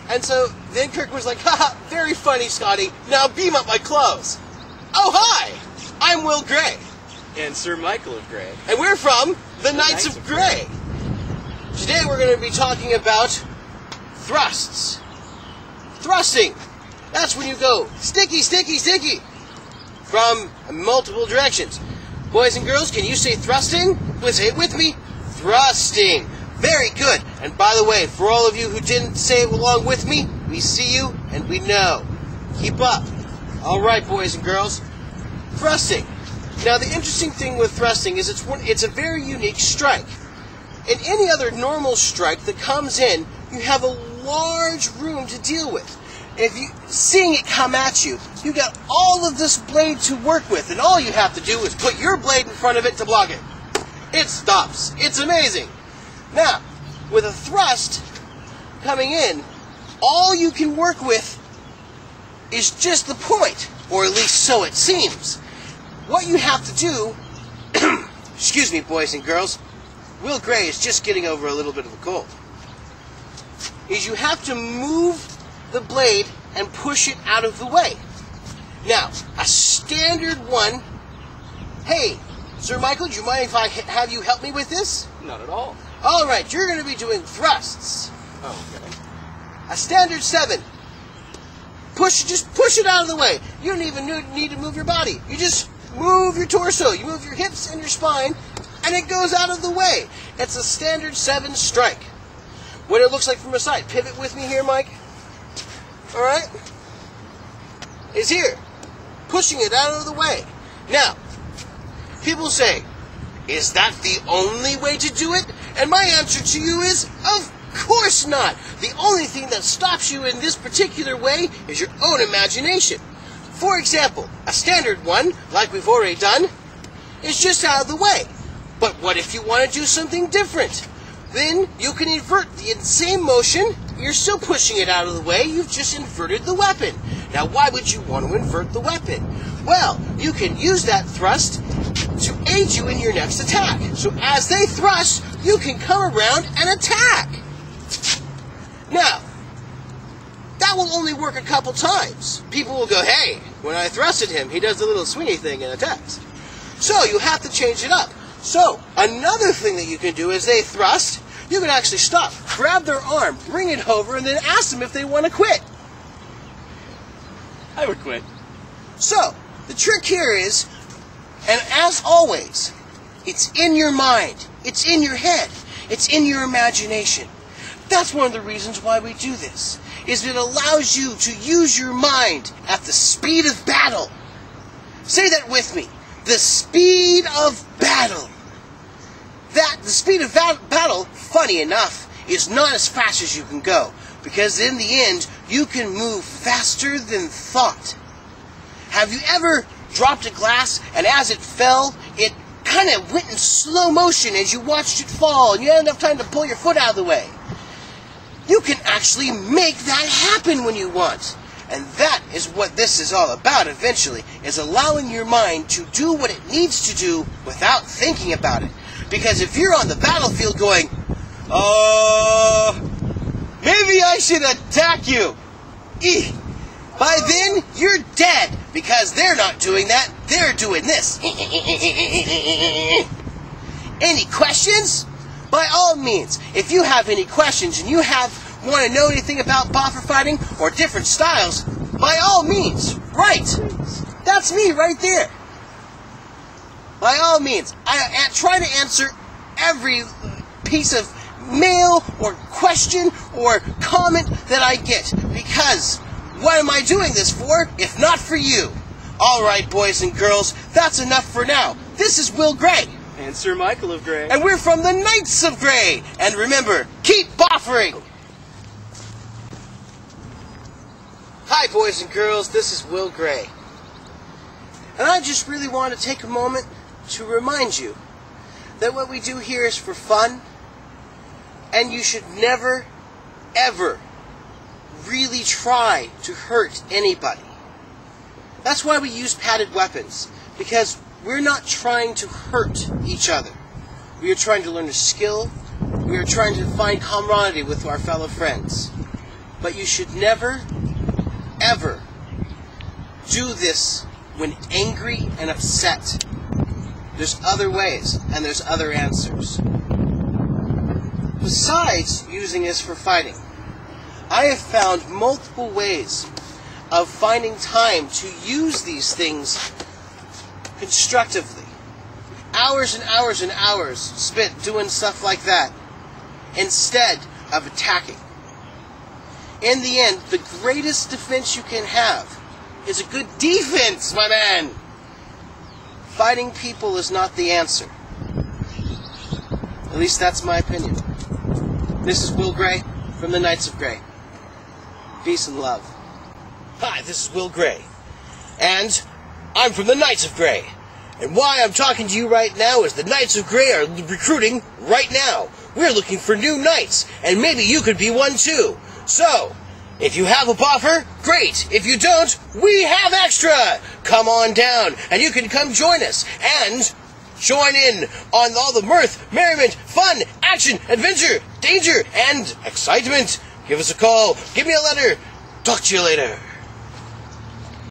And so then Kirk was like, haha, very funny, Scotty. Now beam up my clothes. Oh, hi! I'm Will Gray. And Sir Michael of Gray. And we're from the Knights of Gray. Today we're going to be talking about thrusts. Thrusting. That's when you go sticky, sticky, sticky from multiple directions. Boys and girls, can you say thrusting? Say it with me. Thrusting. Very good. And by the way, for all of you who didn't say it along with me, we see you and we know. Keep up. All right, boys and girls. Thrusting. Now, the interesting thing with thrusting is it's a very unique strike. In any other normal strike that comes in, you have a large room to deal with. If you seeing it come at you, you got all of this blade to work with, and all you have to do is put your blade in front of it to block it. It stops. It's amazing. Now, with a thrust coming in, all you can work with is just the point, or at least so it seems. What you have to do, excuse me, boys and girls, Will Gray is just getting over a little bit of a cold, is you have to move the blade and push it out of the way. Now, a standard one, hey, Sir Michael, do you mind if I have you help me with this? Not at all. All right, you're going to be doing thrusts. Oh, okay. A standard 7. Just push it out of the way. You don't even need to move your body. You just move your torso. You move your hips and your spine, and it goes out of the way. It's a standard 7 strike. What it looks like from the side. Pivot with me here, Mike. All right? Is here. Pushing it out of the way. Now, people say, is that the only way to do it? And my answer to you is, of course not. The only thing that stops you in this particular way is your own imagination. For example, a standard one, like we've already done, is just out of the way. But what if you want to do something different? Then you can invert the same motion. You're still pushing it out of the way. You've just inverted the weapon. Now, why would you want to invert the weapon? Well, you can use that thrust to aid you in your next attack. So as they thrust, you can come around and attack. Now, that will only work a couple times. People will go, hey, when I thrusted him, he does the little swingy thing and attacks. So you have to change it up. So another thing that you can do is they thrust, you can actually stop, grab their arm, bring it over, and then ask them if they want to quit. I would quit. So, the trick here is, and as always, it's in your mind, it's in your head, it's in your imagination. That's one of the reasons why we do this, is it allows you to use your mind at the speed of battle. Say that with me. The speed of battle. The speed of battle, funny enough, is not as fast as you can go, because in the end, you can move faster than thought. Have you ever dropped a glass, and as it fell, it kind of went in slow motion as you watched it fall, and you had enough time to pull your foot out of the way? You can actually make that happen when you want. And that is what this is all about eventually, is allowing your mind to do what it needs to do without thinking about it. Because if you're on the battlefield going, maybe I should attack you. By then, you're dead, because they're not doing that, they're doing this. Any questions? By all means, if you have any questions and you want to know anything about boffer fighting or different styles, by all means, write. That's me right there. By all means, I try to answer every piece of mail or question or comment that I get, because what am I doing this for if not for you? All right, boys and girls, that's enough for now. This is Will Gray. And Sir Michael of Gray. And we're from the Knights of Gray. And remember, keep boffering. Hi, boys and girls, this is Will Gray. And I just really want to take a moment to remind you that what we do here is for fun, and you should never, ever really try to hurt anybody. That's why we use padded weapons, because we're not trying to hurt each other. We are trying to learn a skill. We are trying to find camaraderie with our fellow friends. But you should never, ever do this when angry and upset. There's other ways, and there's other answers. Besides using this for fighting, I have found multiple ways of finding time to use these things constructively. Hours and hours and hours spent doing stuff like that instead of attacking. In the end, the greatest defense you can have is a good defense, my man! Fighting people is not the answer. At least that's my opinion. This is Will Gray from the Knights of Grey. Peace and love. Hi, this is Will Gray. And I'm from the Knights of Grey. And why I'm talking to you right now is the Knights of Grey are recruiting right now. We're looking for new knights, and maybe you could be one too. So, if you have a buffer, great. If you don't, we have extra. Come on down, and you can come join us, and join in on all the mirth, merriment, fun, action, adventure, danger, and excitement. Give us a call. Give me a letter. Talk to you later.